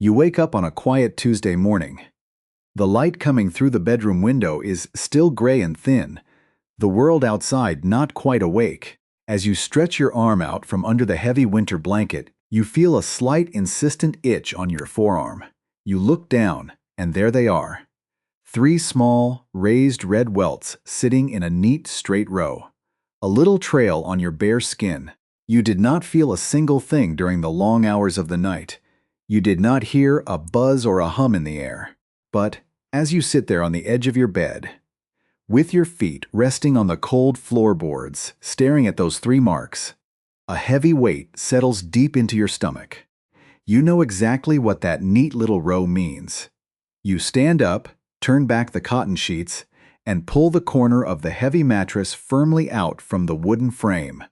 You wake up on a quiet Tuesday morning. The light coming through the bedroom window is still gray and thin, the world outside not quite awake. As you stretch your arm out from under the heavy winter blanket, you feel a slight insistent itch on your forearm. You look down, and there they are. 3 small, raised red welts sitting in a neat straight row. A little trail on your bare skin. You did not feel a single thing during the long hours of the night. You did not hear a buzz or a hum in the air. But as you sit there on the edge of your bed, with your feet resting on the cold floorboards, staring at those 3 marks, a heavy weight settles deep into your stomach. You know exactly what that neat little row means. You stand up, turn back the cotton sheets, and pull the corner of the heavy mattress firmly out from the wooden frame.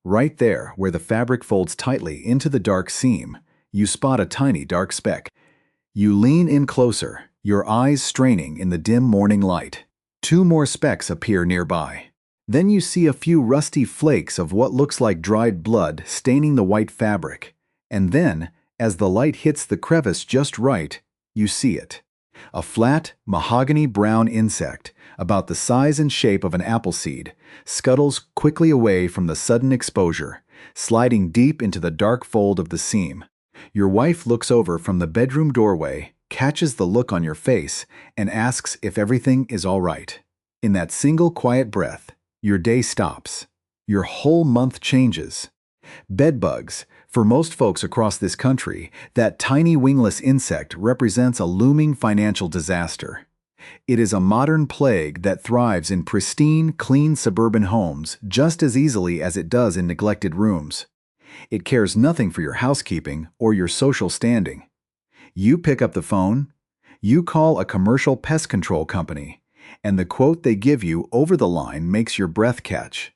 Right there, where the fabric folds tightly into the dark seam, you spot a tiny dark speck. You lean in closer, your eyes straining in the dim morning light. 2 more specks appear nearby. Then you see a few rusty flakes of what looks like dried blood staining the white fabric. And then, as the light hits the crevice just right, you see it. A flat, mahogany brown insect, about the size and shape of an apple seed, scuttles quickly away from the sudden exposure, sliding deep into the dark fold of the seam. Your wife looks over from the bedroom doorway, catches the look on your face, and asks if everything is all right. In that single quiet breath, your day stops. Your whole month changes. Bedbugs, for most folks across this country, that tiny wingless insect represents a looming financial disaster. It is a modern plague that thrives in pristine, clean suburban homes just as easily as it does in neglected rooms. It cares nothing for your housekeeping or your social standing. You pick up the phone, you call a commercial pest control company, and the quote they give you over the line makes your breath catch.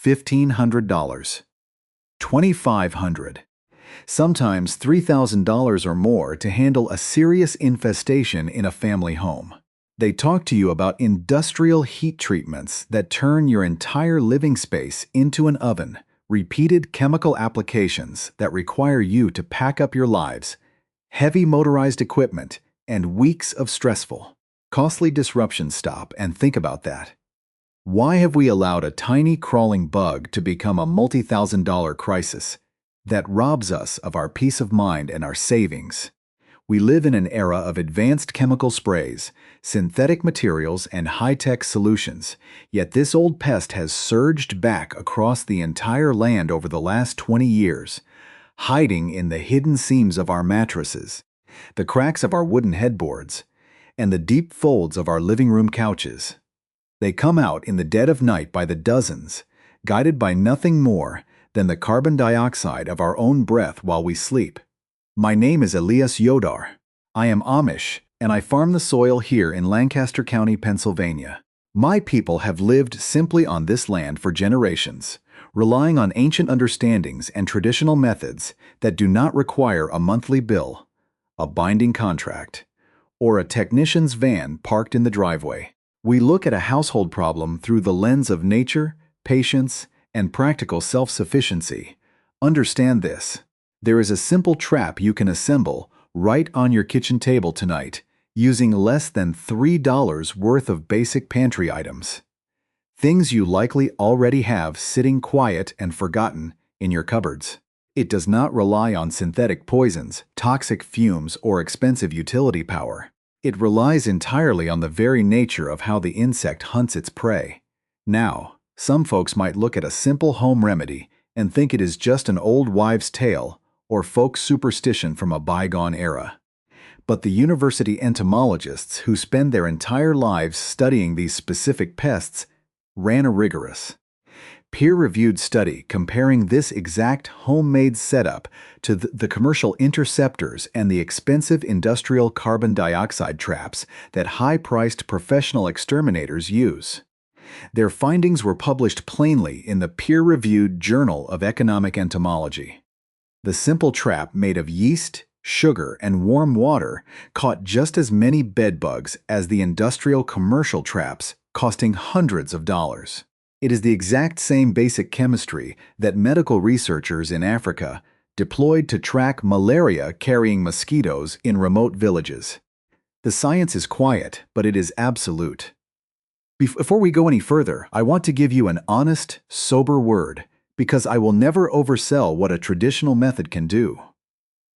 $1,500. $2,500. Sometimes $3,000 or more to handle a serious infestation in a family home. They talk to you about industrial heat treatments that turn your entire living space into an oven, repeated chemical applications that require you to pack up your lives, heavy motorized equipment, and weeks of stressful, costly disruptions. Stop and think about that. Why have we allowed a tiny crawling bug to become a multi-thousand-dollar crisis that robs us of our peace of mind and our savings? We live in an era of advanced chemical sprays, synthetic materials, and high-tech solutions, yet this old pest has surged back across the entire land over the last 20 years, hiding in the hidden seams of our mattresses, the cracks of our wooden headboards, and the deep folds of our living room couches. They come out in the dead of night by the dozens, guided by nothing more than the carbon dioxide of our own breath while we sleep. My name is Elias Yodar. I am Amish, and I farm the soil here in Lancaster County, Pennsylvania. My people have lived simply on this land for generations, relying on ancient understandings and traditional methods that do not require a monthly bill, a binding contract, or a technician's van parked in the driveway. We look at a household problem through the lens of nature, patience, and practical self-sufficiency. Understand this. There is a simple trap you can assemble right on your kitchen table tonight, using less than $3 worth of basic pantry items. Things you likely already have sitting quiet and forgotten in your cupboards. It does not rely on synthetic poisons, toxic fumes, or expensive utility power. It relies entirely on the very nature of how the insect hunts its prey. Now, some folks might look at a simple home remedy and think it is just an old wives' tale or folk superstition from a bygone era. But the university entomologists who spend their entire lives studying these specific pests ran a rigorous, peer-reviewed study comparing this exact homemade setup to the commercial interceptors and the expensive industrial carbon dioxide traps that high-priced professional exterminators use. Their findings were published plainly in the peer-reviewed Journal of Economic Entomology. The simple trap made of yeast, sugar, and warm water caught just as many bedbugs as the industrial commercial traps, costing hundreds of dollars. It is the exact same basic chemistry that medical researchers in Africa deployed to track malaria-carrying mosquitoes in remote villages. The science is quiet, but it is absolute. Before we go any further, I want to give you an honest, sober word, because I will never oversell what a traditional method can do.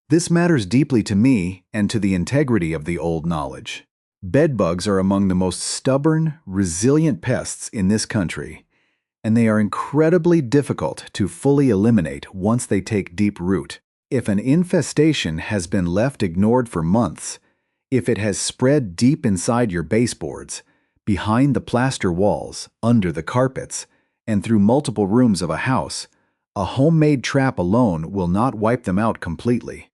This matters deeply to me and to the integrity of the old knowledge. Bedbugs are among the most stubborn, resilient pests in this country, and they are incredibly difficult to fully eliminate once they take deep root. If an infestation has been left ignored for months, if it has spread deep inside your baseboards, behind the plaster walls, under the carpets, and through multiple rooms of a house, a homemade trap alone will not wipe them out completely.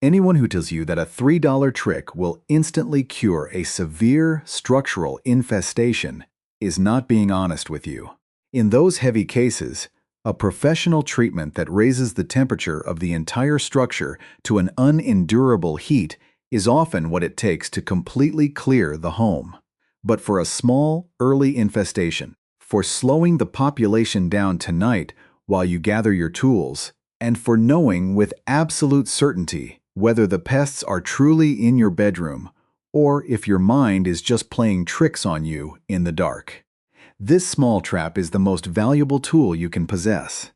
Anyone who tells you that a $3 trick will instantly cure a severe structural infestation is not being honest with you. In those heavy cases, a professional treatment that raises the temperature of the entire structure to an unendurable heat is often what it takes to completely clear the home. But for a small, early infestation, for slowing the population down tonight while you gather your tools, and for knowing with absolute certainty whether the pests are truly in your bedroom or if your mind is just playing tricks on you in the dark. This small trap is the most valuable tool you can possess.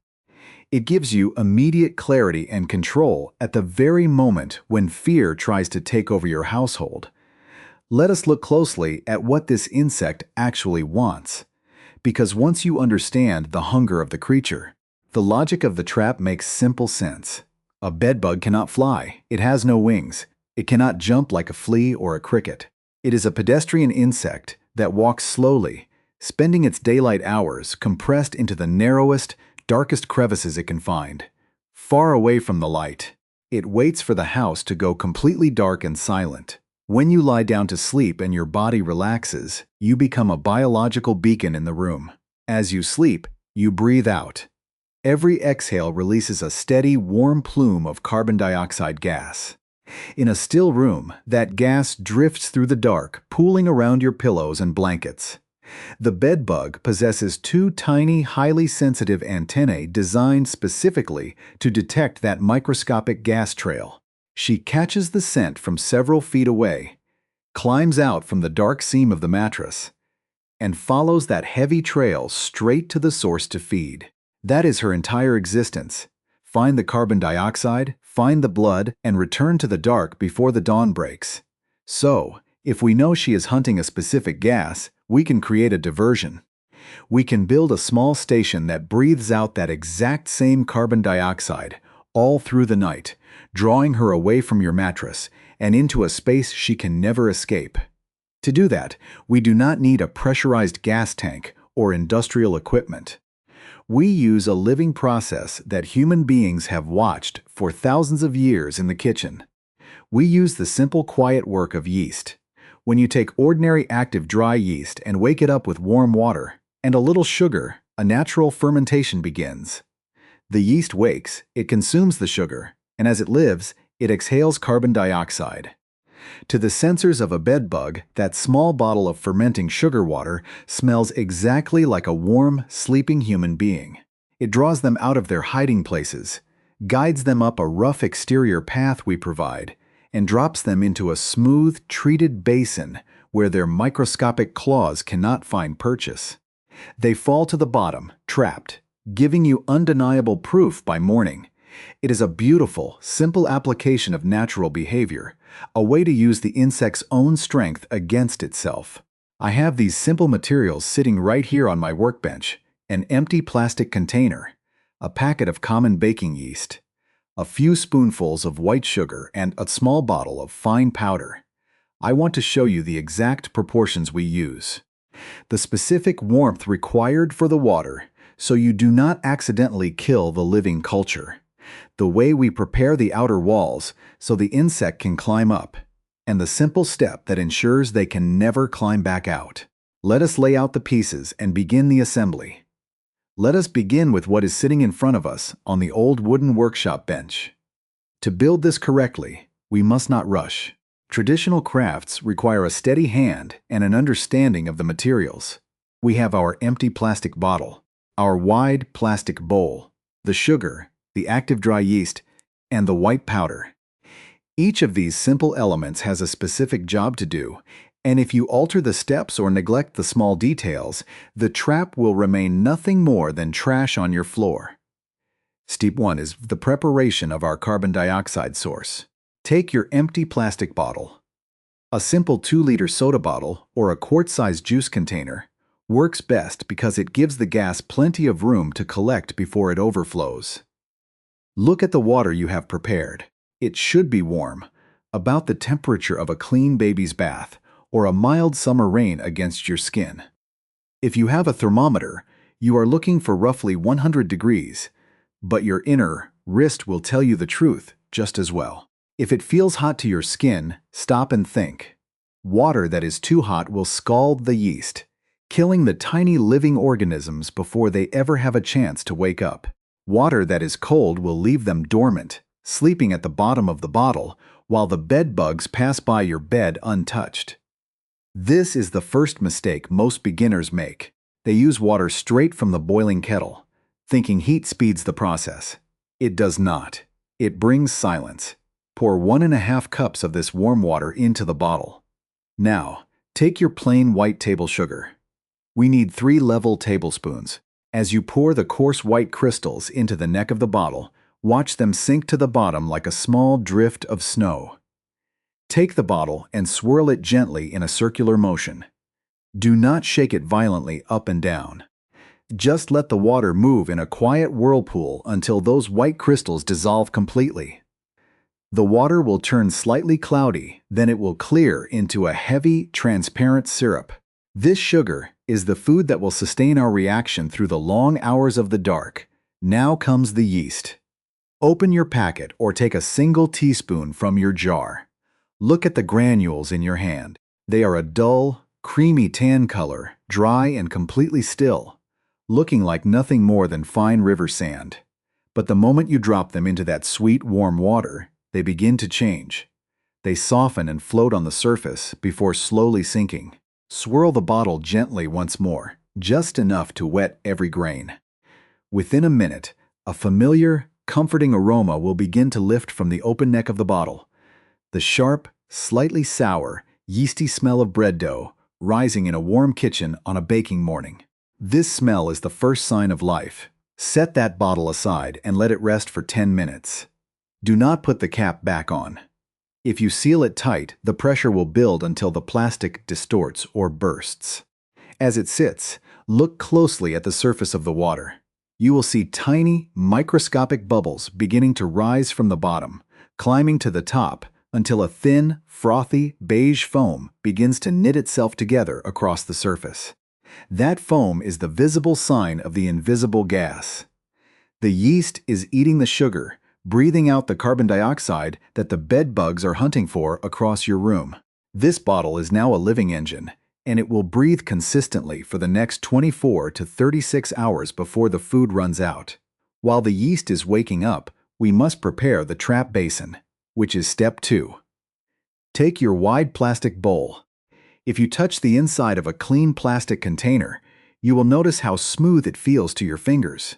It gives you immediate clarity and control at the very moment when fear tries to take over your household. Let us look closely at what this insect actually wants, because once you understand the hunger of the creature, the logic of the trap makes simple sense. A bedbug cannot fly. It has no wings. It cannot jump like a flea or a cricket. It is a pedestrian insect that walks slowly, spending its daylight hours compressed into the narrowest, darkest crevices it can find, far away from the light. It waits for the house to go completely dark and silent. When you lie down to sleep and your body relaxes, you become a biological beacon in the room. As you sleep, you breathe out. Every exhale releases a steady, warm plume of carbon dioxide gas. In a still room, that gas drifts through the dark, pooling around your pillows and blankets. The bedbug possesses two tiny, highly sensitive antennae designed specifically to detect that microscopic gas trail. She catches the scent from several feet away, climbs out from the dark seam of the mattress, and follows that heavy trail straight to the source to feed. That is her entire existence. Find the carbon dioxide, find the blood, and return to the dark before the dawn breaks. So, if we know she is hunting a specific gas, we can create a diversion. We can build a small station that breathes out that exact same carbon dioxide all through the night, drawing her away from your mattress and into a space she can never escape. To do that, we do not need a pressurized gas tank or industrial equipment. We use a living process that human beings have watched for thousands of years in the kitchen. We use the simple, quiet work of yeast. When you take ordinary active dry yeast and wake it up with warm water and a little sugar, a natural fermentation begins. The yeast wakes, it consumes the sugar, and as it lives, it exhales carbon dioxide. To the sensors of a bedbug, that small bottle of fermenting sugar water smells exactly like a warm, sleeping human being. It draws them out of their hiding places, guides them up a rough exterior path we provide, and drops them into a smooth, treated basin where their microscopic claws cannot find purchase. They fall to the bottom, trapped, giving you undeniable proof by morning. It is a beautiful, simple application of natural behavior, a way to use the insect's own strength against itself. I have these simple materials sitting right here on my workbench: an empty plastic container, a packet of common baking yeast, a few spoonfuls of white sugar, and a small bottle of fine powder. I want to show you the exact proportions we use. The specific warmth required for the water, so you do not accidentally kill the living culture. The way we prepare the outer walls so the insect can climb up, and the simple step that ensures they can never climb back out. Let us lay out the pieces and begin the assembly. Let us begin with what is sitting in front of us on the old wooden workshop bench. To build this correctly, we must not rush. Traditional crafts require a steady hand and an understanding of the materials. We have our empty plastic bottle, our wide plastic bowl, the sugar, the active dry yeast, and the white powder. Each of these simple elements has a specific job to do, and if you alter the steps or neglect the small details, the trap will remain nothing more than trash on your floor. Step 1 is the preparation of our carbon dioxide source. Take your empty plastic bottle. A simple 2-liter soda bottle or a quart-sized juice container works best because it gives the gas plenty of room to collect before it overflows. Look at the water you have prepared. It should be warm, about the temperature of a clean baby's bath or a mild summer rain against your skin. If you have a thermometer, you are looking for roughly 100 degrees, but your inner wrist will tell you the truth just as well. If it feels hot to your skin, stop and think. Water that is too hot will scald the yeast, killing the tiny living organisms before they ever have a chance to wake up. Water that is cold will leave them dormant, sleeping at the bottom of the bottle, while the bed bugs pass by your bed untouched. This is the first mistake most beginners make. They use water straight from the boiling kettle, thinking heat speeds the process. It does not. It brings silence. Pour 1½ cups of this warm water into the bottle. Now, take your plain white table sugar. We need 3 level tablespoons. As you pour the coarse white crystals into the neck of the bottle, watch them sink to the bottom like a small drift of snow. Take the bottle and swirl it gently in a circular motion. Do not shake it violently up and down. Just let the water move in a quiet whirlpool until those white crystals dissolve completely. The water will turn slightly cloudy, then it will clear into a heavy, transparent syrup. This sugar is the food that will sustain our reaction through the long hours of the dark. Now comes the yeast. Open your packet or take a single teaspoon from your jar. Look at the granules in your hand. They are a dull, creamy tan color, dry and completely still, looking like nothing more than fine river sand. But the moment you drop them into that sweet, warm water, they begin to change. They soften and float on the surface before slowly sinking. Swirl the bottle gently once more, just enough to wet every grain. Within a minute, a familiar, comforting aroma will begin to lift from the open neck of the bottle. The sharp, slightly sour, yeasty smell of bread dough rising in a warm kitchen on a baking morning. This smell is the first sign of life. Set that bottle aside and let it rest for 10 minutes. Do not put the cap back on. If you seal it tight, the pressure will build until the plastic distorts or bursts. As it sits, look closely at the surface of the water. You will see tiny, microscopic bubbles beginning to rise from the bottom, climbing to the top until a thin, frothy, beige foam begins to knit itself together across the surface. That foam is the visible sign of the invisible gas. The yeast is eating the sugar, breathing out the carbon dioxide that the bed bugs are hunting for across your room. This bottle is now a living engine, and it will breathe consistently for the next 24 to 36 hours before the food runs out. While the yeast is waking up, we must prepare the trap basin, which is step 2. Take your wide plastic bowl. If you touch the inside of a clean plastic container, you will notice how smooth it feels to your fingers.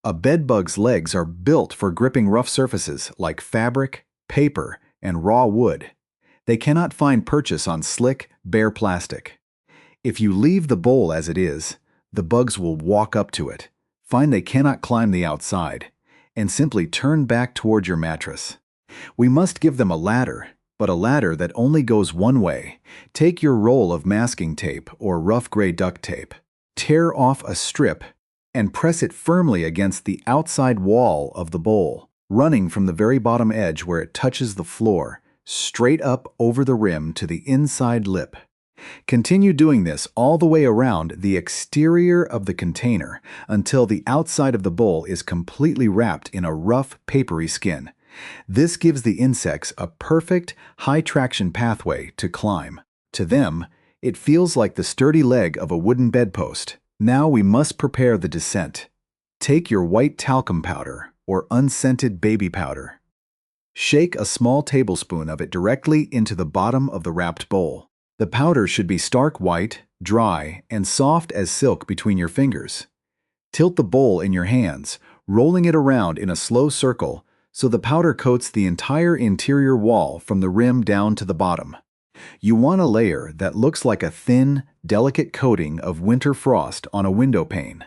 A bedbug's legs are built for gripping rough surfaces like fabric, paper, and raw wood. They cannot find purchase on slick, bare plastic. If you leave the bowl as it is, the bugs will walk up to it, find they cannot climb the outside, and simply turn back toward your mattress. We must give them a ladder, but a ladder that only goes one way. Take your roll of masking tape or rough gray duct tape, tear off a strip, and press it firmly against the outside wall of the bowl, running from the very bottom edge where it touches the floor, straight up over the rim to the inside lip. Continue doing this all the way around the exterior of the container until the outside of the bowl is completely wrapped in a rough, papery skin. This gives the insects a perfect, high-traction pathway to climb. To them, it feels like the sturdy leg of a wooden bedpost. Now we must prepare the descent. Take your white talcum powder or unscented baby powder. Shake a small tablespoon of it directly into the bottom of the wrapped bowl. The powder should be stark white, dry, and soft as silk between your fingers. Tilt the bowl in your hands, rolling it around in a slow circle so the powder coats the entire interior wall from the rim down to the bottom. You want a layer that looks like a thin, delicate coating of winter frost on a window pane.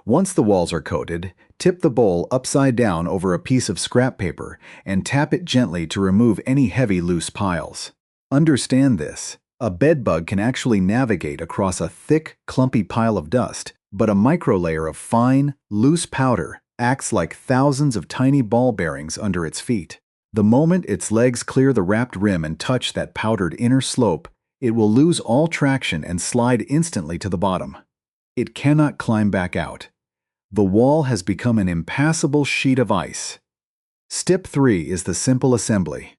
Once the walls are coated, tip the bowl upside down over a piece of scrap paper and tap it gently to remove any heavy loose piles. Understand this. A bedbug can actually navigate across a thick, clumpy pile of dust, but a microlayer of fine, loose powder acts like thousands of tiny ball bearings under its feet. The moment its legs clear the wrapped rim and touch that powdered inner slope, it will lose all traction and slide instantly to the bottom. It cannot climb back out. The wall has become an impassable sheet of ice. Step 3 is the simple assembly.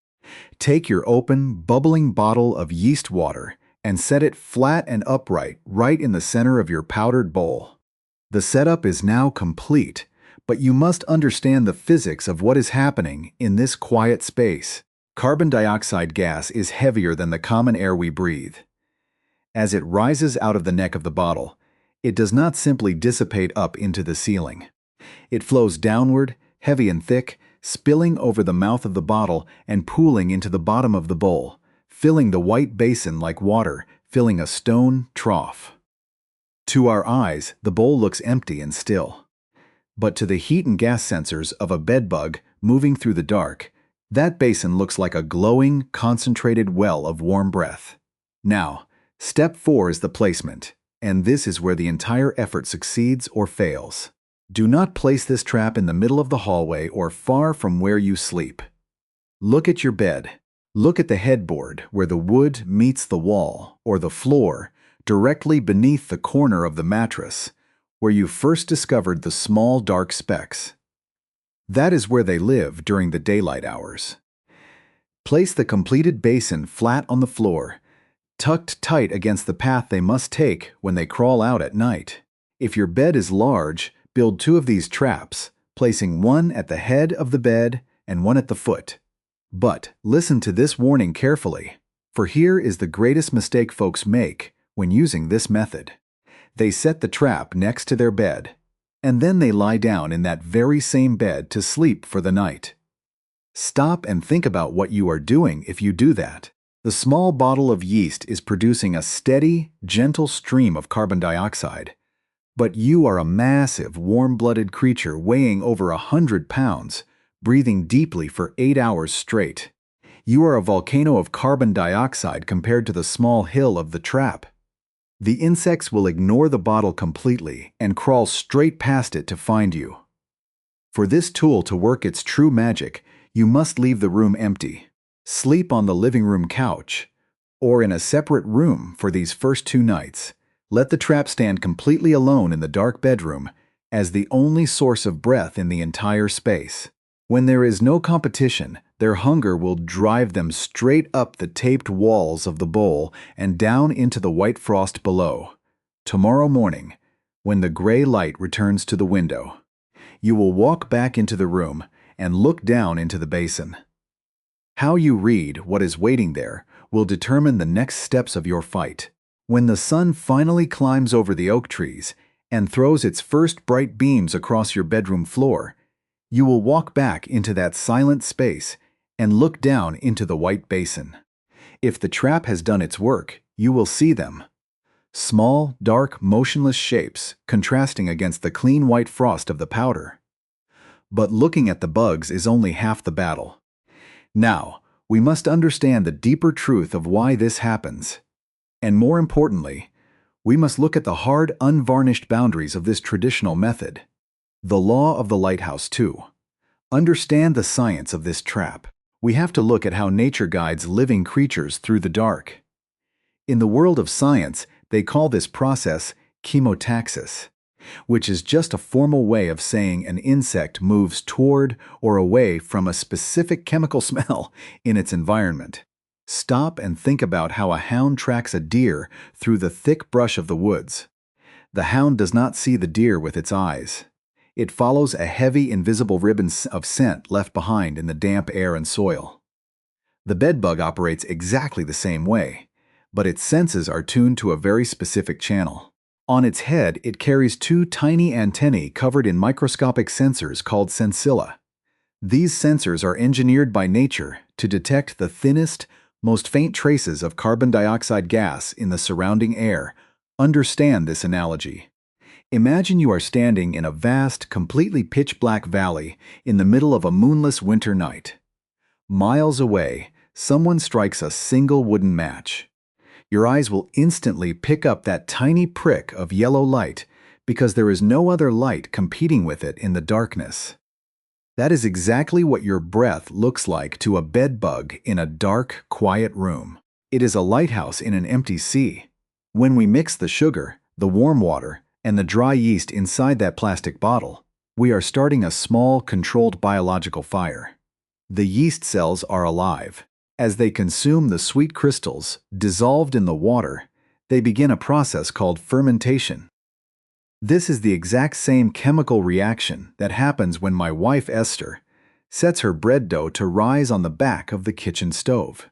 Take your open, bubbling bottle of yeast water and set it flat and upright right in the center of your powdered bowl. The setup is now complete, but you must understand the physics of what is happening in this quiet space. Carbon dioxide gas is heavier than the common air we breathe. As it rises out of the neck of the bottle, it does not simply dissipate up into the ceiling. It flows downward, heavy and thick, spilling over the mouth of the bottle and pooling into the bottom of the bowl, filling the white basin like water, filling a stone trough. To our eyes, the bowl looks empty and still. But to the heat and gas sensors of a bedbug moving through the dark, that basin looks like a glowing, concentrated well of warm breath. Now, step 4 is the placement, and this is where the entire effort succeeds or fails. Do not place this trap in the middle of the hallway or far from where you sleep. Look at your bed. Look at the headboard where the wood meets the wall, or the floor, directly beneath the corner of the mattress, where you first discovered the small dark specks. That is where they live during the daylight hours. Place the completed basin flat on the floor, tucked tight against the path they must take when they crawl out at night. If your bed is large, build 2 of these traps, placing one at the head of the bed and one at the foot. But listen to this warning carefully, for here is the greatest mistake folks make when using this method. They set the trap next to their bed, and then they lie down in that very same bed to sleep for the night. Stop and think about what you are doing if you do that. The small bottle of yeast is producing a steady, gentle stream of carbon dioxide, but you are a massive, warm-blooded creature weighing over 100 pounds, breathing deeply for 8 hours straight. You are a volcano of carbon dioxide compared to the small hill of the trap. The insects will ignore the bottle completely and crawl straight past it to find you. For this tool to work its true magic, you must leave the room empty. Sleep on the living room couch, or in a separate room for these first 2 nights. Let the trap stand completely alone in the dark bedroom as the only source of breath in the entire space. When there is no competition, their hunger will drive them straight up the taped walls of the bowl and down into the white frost below. Tomorrow morning, when the gray light returns to the window, you will walk back into the room and look down into the basin. How you read what is waiting there will determine the next steps of your fight. When the sun finally climbs over the oak trees and throws its first bright beams across your bedroom floor, you will walk back into that silent space and look down into the white basin. If the trap has done its work, you will see them. Small, dark, motionless shapes contrasting against the clean white frost of the powder. But looking at the bugs is only half the battle. Now, we must understand the deeper truth of why this happens. And more importantly, we must look at the hard, unvarnished boundaries of this traditional method. The law of the lighthouse, too. Understand the science of this trap. We have to look at how nature guides living creatures through the dark. In the world of science, they call this process chemotaxis, which is just a formal way of saying an insect moves toward or away from a specific chemical smell in its environment. Stop and think about how a hound tracks a deer through the thick brush of the woods. The hound does not see the deer with its eyes. It follows a heavy, invisible ribbon of scent left behind in the damp air and soil. The bedbug operates exactly the same way, but its senses are tuned to a very specific channel. On its head, it carries 2 tiny antennae covered in microscopic sensors called sensilla. These sensors are engineered by nature to detect the thinnest, most faint traces of carbon dioxide gas in the surrounding air. Understand this analogy. Imagine you are standing in a vast, completely pitch-black valley in the middle of a moonless winter night. Miles away, someone strikes a single wooden match. Your eyes will instantly pick up that tiny prick of yellow light because there is no other light competing with it in the darkness. That is exactly what your breath looks like to a bedbug in a dark, quiet room. It is a lighthouse in an empty sea. When we mix the sugar, the warm water, and the dry yeast inside that plastic bottle, we are starting a small, controlled biological fire. The yeast cells are alive. As they consume the sweet crystals dissolved in the water, they begin a process called fermentation. This is the exact same chemical reaction that happens when my wife Esther sets her bread dough to rise on the back of the kitchen stove.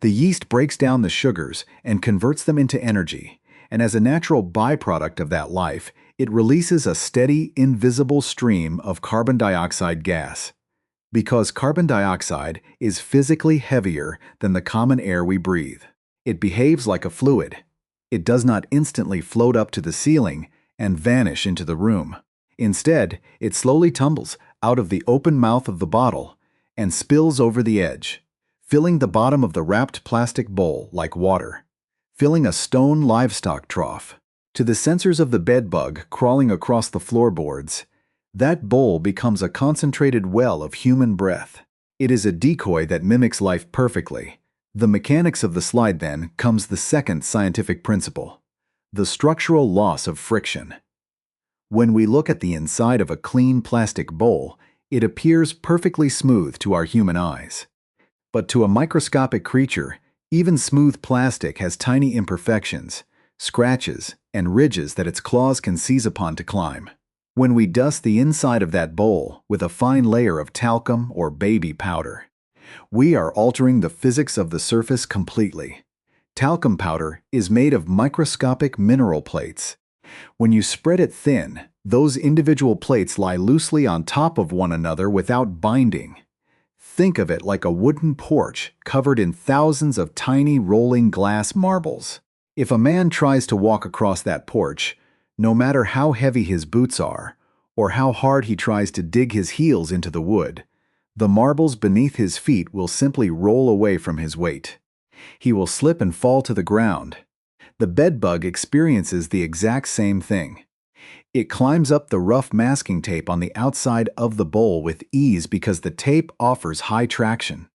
The yeast breaks down the sugars and converts them into energy, and as a natural byproduct of that life, it releases a steady, invisible stream of carbon dioxide gas. Because carbon dioxide is physically heavier than the common air we breathe, it behaves like a fluid. It does not instantly float up to the ceiling and vanish into the room. Instead, it slowly tumbles out of the open mouth of the bottle and spills over the edge, filling the bottom of the wrapped plastic bowl like water, filling a stone livestock trough. To the sensors of the bedbug crawling across the floorboards, that bowl becomes a concentrated well of human breath. It is a decoy that mimics life perfectly. The mechanics of the slide then comes the second scientific principle: the structural loss of friction. When we look at the inside of a clean plastic bowl, it appears perfectly smooth to our human eyes. But to a microscopic creature, even smooth plastic has tiny imperfections, scratches, and ridges that its claws can seize upon to climb. When we dust the inside of that bowl with a fine layer of talcum or baby powder, we are altering the physics of the surface completely. Talcum powder is made of microscopic mineral plates. When you spread it thin, those individual plates lie loosely on top of one another without binding. Think of it like a wooden porch covered in thousands of tiny rolling glass marbles. If a man tries to walk across that porch, no matter how heavy his boots are, or how hard he tries to dig his heels into the wood, the marbles beneath his feet will simply roll away from his weight. He will slip and fall to the ground. The bedbug experiences the exact same thing. It climbs up the rough masking tape on the outside of the bowl with ease because the tape offers high traction.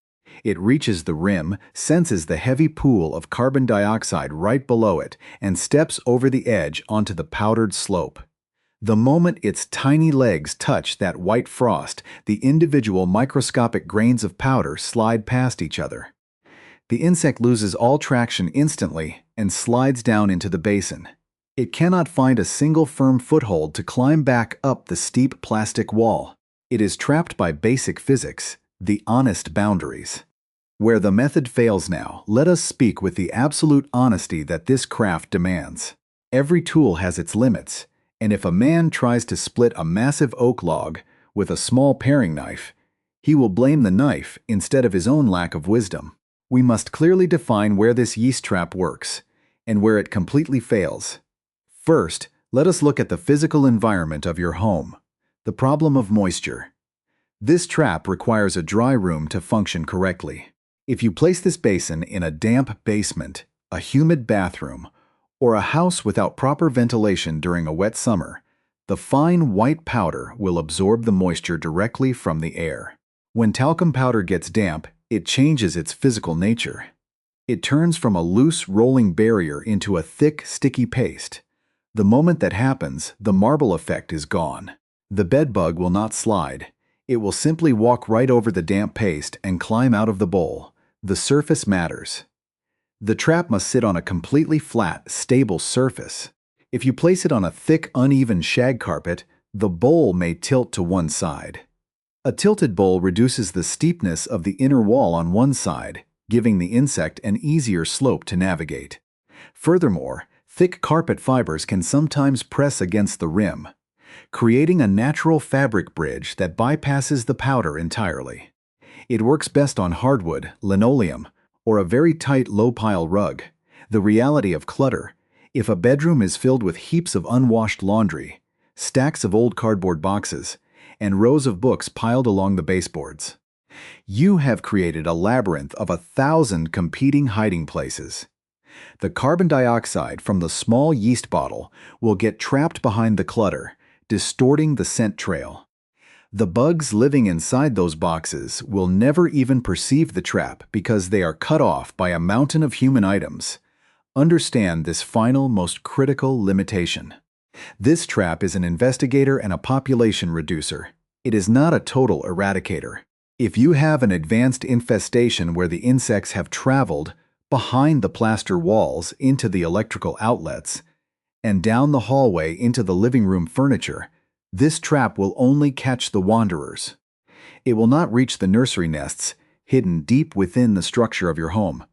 It reaches the rim, senses the heavy pool of carbon dioxide right below it, and steps over the edge onto the powdered slope. The moment its tiny legs touch that white frost, the individual microscopic grains of powder slide past each other. The insect loses all traction instantly and slides down into the basin. It cannot find a single firm foothold to climb back up the steep plastic wall. It is trapped by basic physics, the honest boundaries. Where the method fails now, let us speak with the absolute honesty that this craft demands. Every tool has its limits, and if a man tries to split a massive oak log with a small paring knife, he will blame the knife instead of his own lack of wisdom. We must clearly define where this yeast trap works and where it completely fails. First, let us look at the physical environment of your home. The problem of moisture. This trap requires a dry room to function correctly. If you place this basin in a damp basement, a humid bathroom, or a house without proper ventilation during a wet summer, the fine white powder will absorb the moisture directly from the air. When talcum powder gets damp, it changes its physical nature. It turns from a loose, rolling barrier into a thick, sticky paste. The moment that happens, the marble effect is gone. The bedbug will not slide. It will simply walk right over the damp paste and climb out of the bowl. The surface matters. The trap must sit on a completely flat, stable surface. If you place it on a thick, uneven shag carpet, the bowl may tilt to one side. A tilted bowl reduces the steepness of the inner wall on one side, giving the insect an easier slope to navigate. Furthermore, thick carpet fibers can sometimes press against the rim. creating a natural fabric bridge that bypasses the powder entirely. It works best on hardwood, linoleum, or a very tight low-pile rug. The reality of clutter: if a bedroom is filled with heaps of unwashed laundry, stacks of old cardboard boxes, and rows of books piled along the baseboards, you have created a labyrinth of 1,000 competing hiding places. The carbon dioxide from the small yeast bottle will get trapped behind the clutter, distorting the scent trail. The bugs living inside those boxes will never even perceive the trap because they are cut off by a mountain of human items. Understand this final, most critical limitation. This trap is an investigator and a population reducer. It is not a total eradicator. If you have an advanced infestation where the insects have traveled behind the plaster walls into the electrical outlets and down the hallway into the living room furniture, this trap will only catch the wanderers. It will not reach the nursery nests hidden deep within the structure of your home.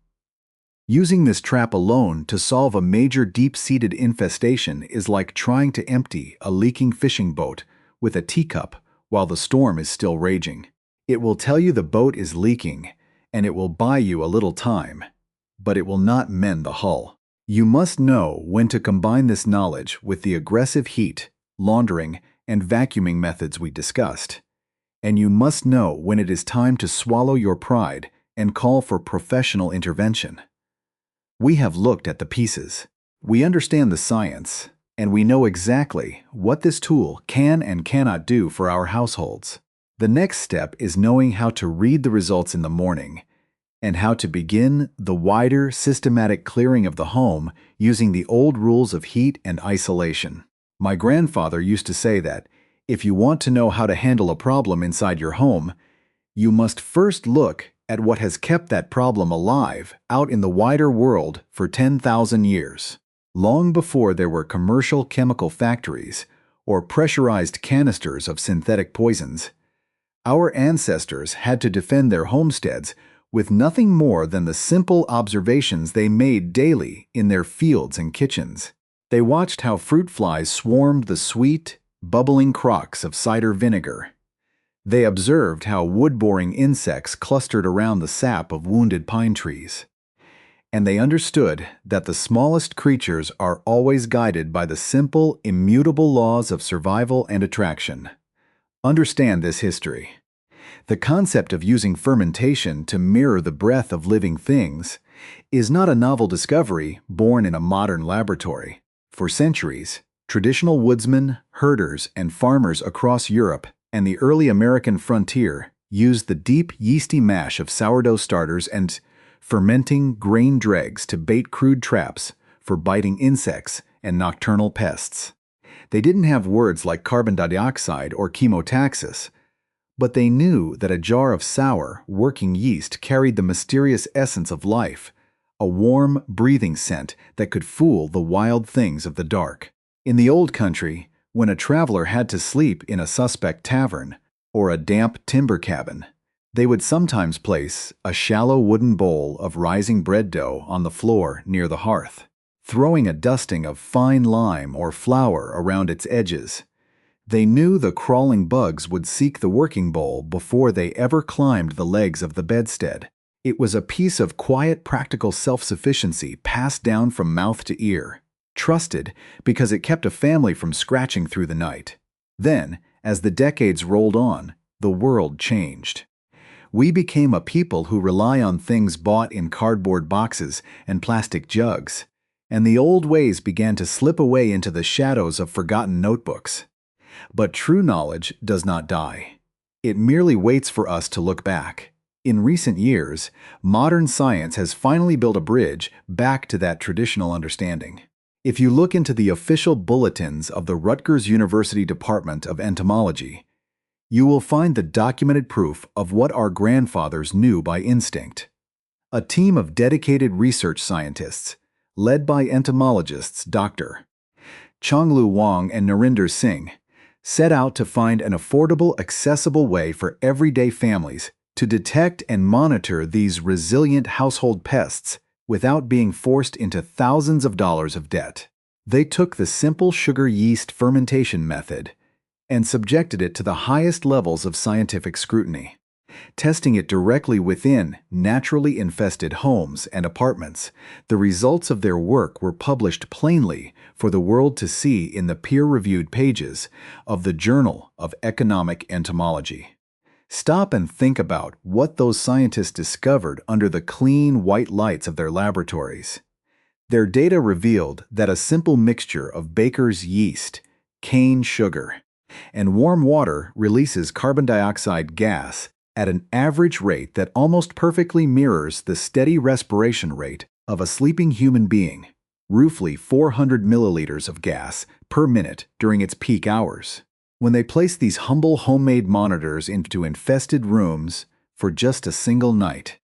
Using this trap alone to solve a major deep-seated infestation is like trying to empty a leaking fishing boat with a teacup while the storm is still raging. It will tell you the boat is leaking, and it will buy you a little time, but it will not mend the hull. You must know when to combine this knowledge with the aggressive heat, laundering, and vacuuming methods we discussed. And you must know when it is time to swallow your pride and call for professional intervention. We have looked at the pieces. We understand the science, and we know exactly what this tool can and cannot do for our households. The next step is knowing how to read the results in the morning and how to begin the wider, systematic clearing of the home using the old rules of heat and isolation. My grandfather used to say that if you want to know how to handle a problem inside your home, you must first look at what has kept that problem alive out in the wider world for 10,000 years. Long before there were commercial chemical factories or pressurized canisters of synthetic poisons, our ancestors had to defend their homesteads with nothing more than the simple observations they made daily in their fields and kitchens. They watched how fruit flies swarmed the sweet, bubbling crocks of cider vinegar. They observed how wood-boring insects clustered around the sap of wounded pine trees. And they understood that the smallest creatures are always guided by the simple, immutable laws of survival and attraction. Understand this history. The concept of using fermentation to mirror the breath of living things is not a novel discovery born in a modern laboratory. For centuries, traditional woodsmen, herders, and farmers across Europe and the early American frontier used the deep, yeasty mash of sourdough starters and fermenting grain dregs to bait crude traps for biting insects and nocturnal pests. They didn't have words like carbon dioxide or chemotaxis, but they knew that a jar of sour, working yeast carried the mysterious essence of life, a warm, breathing scent that could fool the wild things of the dark. In the old country, when a traveler had to sleep in a suspect tavern or a damp timber cabin, they would sometimes place a shallow wooden bowl of rising bread dough on the floor near the hearth, throwing a dusting of fine lime or flour around its edges. They knew the crawling bugs would seek the working bowl before they ever climbed the legs of the bedstead. It was a piece of quiet, practical self-sufficiency passed down from mouth to ear, trusted because it kept a family from scratching through the night. Then, as the decades rolled on, the world changed. We became a people who rely on things bought in cardboard boxes and plastic jugs, and the old ways began to slip away into the shadows of forgotten notebooks. But true knowledge does not die. It merely waits for us to look back. In recent years, modern science has finally built a bridge back to that traditional understanding. If you look into the official bulletins of the Rutgers University Department of Entomology, you will find the documented proof of what our grandfathers knew by instinct. A team of dedicated research scientists, led by entomologists Dr. Chonglu Wang and Narinder Singh, set out to find an affordable, accessible way for everyday families to detect and monitor these resilient household pests without being forced into thousands of dollars of debt. They took the simple sugar yeast fermentation method and subjected it to the highest levels of scientific scrutiny. Testing it directly within naturally infested homes and apartments, the results of their work were published plainly for the world to see in the peer-reviewed pages of the Journal of Economic Entomology. Stop and think about what those scientists discovered under the clean white lights of their laboratories. Their data revealed that a simple mixture of baker's yeast, cane sugar, and warm water releases carbon dioxide gas at an average rate that almost perfectly mirrors the steady respiration rate of a sleeping human being, roughly 400 milliliters of gas per minute during its peak hours. When they placed these humble homemade monitors into infested rooms for just a single night,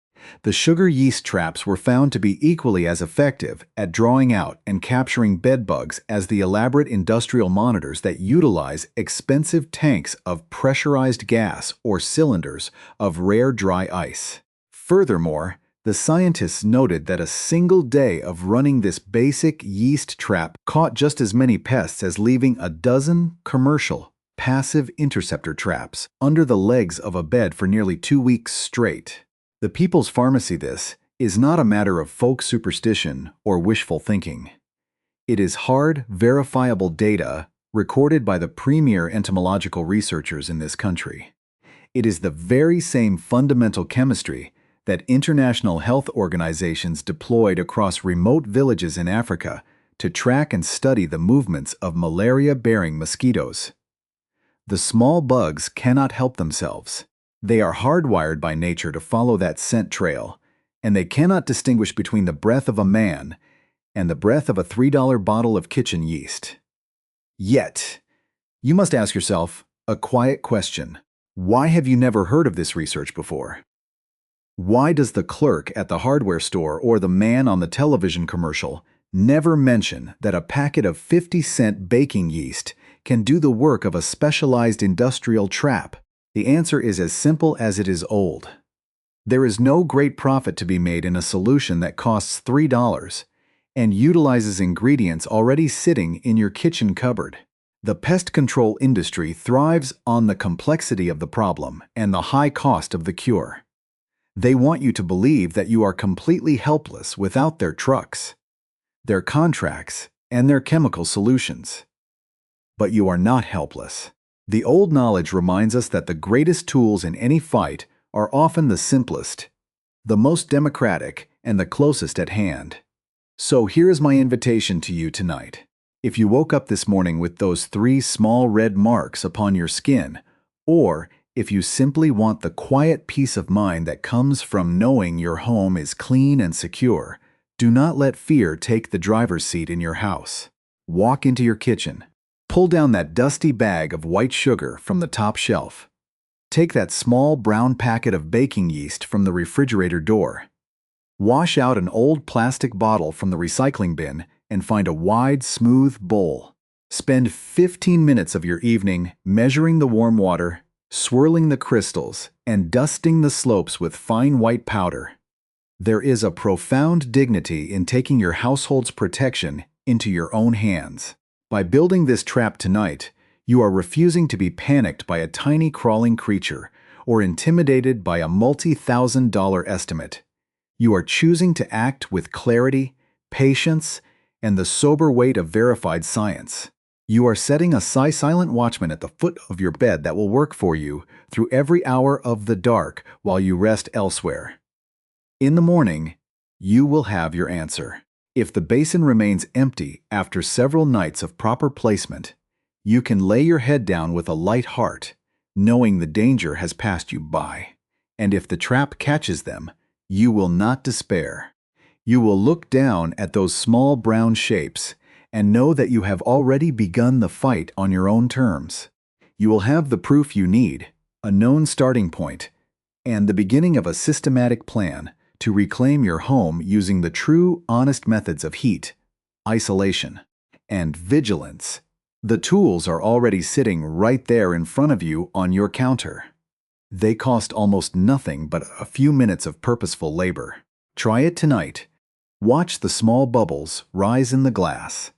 the sugar yeast traps were found to be equally as effective at drawing out and capturing bedbugs as the elaborate industrial monitors that utilize expensive tanks of pressurized gas or cylinders of rare dry ice. Furthermore, the scientists noted that a single day of running this basic yeast trap caught just as many pests as leaving a dozen commercial passive interceptor traps under the legs of a bed for nearly 2 weeks straight. The People's Pharmacy this is not a matter of folk superstition or wishful thinking. It is hard, verifiable data recorded by the premier entomological researchers in this country. It is the very same fundamental chemistry that international health organizations deployed across remote villages in Africa to track and study the movements of malaria-bearing mosquitoes. The small bugs cannot help themselves. They are hardwired by nature to follow that scent trail, and they cannot distinguish between the breath of a man and the breath of a $3 bottle of kitchen yeast. Yet, you must ask yourself a quiet question. Why have you never heard of this research before? Why does the clerk at the hardware store or the man on the television commercial never mention that a packet of 50-cent baking yeast can do the work of a specialized industrial trap? The answer is as simple as it is old. There is no great profit to be made in a solution that costs $3 and utilizes ingredients already sitting in your kitchen cupboard. The pest control industry thrives on the complexity of the problem and the high cost of the cure. They want you to believe that you are completely helpless without their trucks, their contracts, and their chemical solutions. But you are not helpless. The old knowledge reminds us that the greatest tools in any fight are often the simplest, the most democratic, and the closest at hand. So here is my invitation to you tonight. If you woke up this morning with those 3 small red marks upon your skin, or if you simply want the quiet peace of mind that comes from knowing your home is clean and secure, do not let fear take the driver's seat in your house. Walk into your kitchen. Pull down that dusty bag of white sugar from the top shelf. Take that small brown packet of baking yeast from the refrigerator door. Wash out an old plastic bottle from the recycling bin and find a wide, smooth bowl. Spend 15 minutes of your evening measuring the warm water, swirling the crystals, and dusting the slopes with fine white powder. There is a profound dignity in taking your household's protection into your own hands. By building this trap tonight, you are refusing to be panicked by a tiny crawling creature or intimidated by a multi-thousand-dollar estimate. You are choosing to act with clarity, patience, and the sober weight of verified science. You are setting a silent watchman at the foot of your bed that will work for you through every hour of the dark while you rest elsewhere. In the morning, you will have your answer. If the basin remains empty after several nights of proper placement, you can lay your head down with a light heart, knowing the danger has passed you by. And if the trap catches them, you will not despair. You will look down at those small brown shapes and know that you have already begun the fight on your own terms. You will have the proof you need, a known starting point, and the beginning of a systematic plan to reclaim your home using the true, honest methods of heat, isolation, and vigilance. The tools are already sitting right there in front of you on your counter. They cost almost nothing but a few minutes of purposeful labor. Try it tonight. Watch the small bubbles rise in the glass.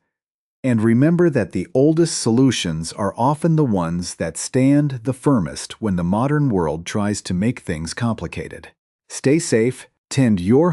And remember that the oldest solutions are often the ones that stand the firmest when the modern world tries to make things complicated. Stay safe, tend your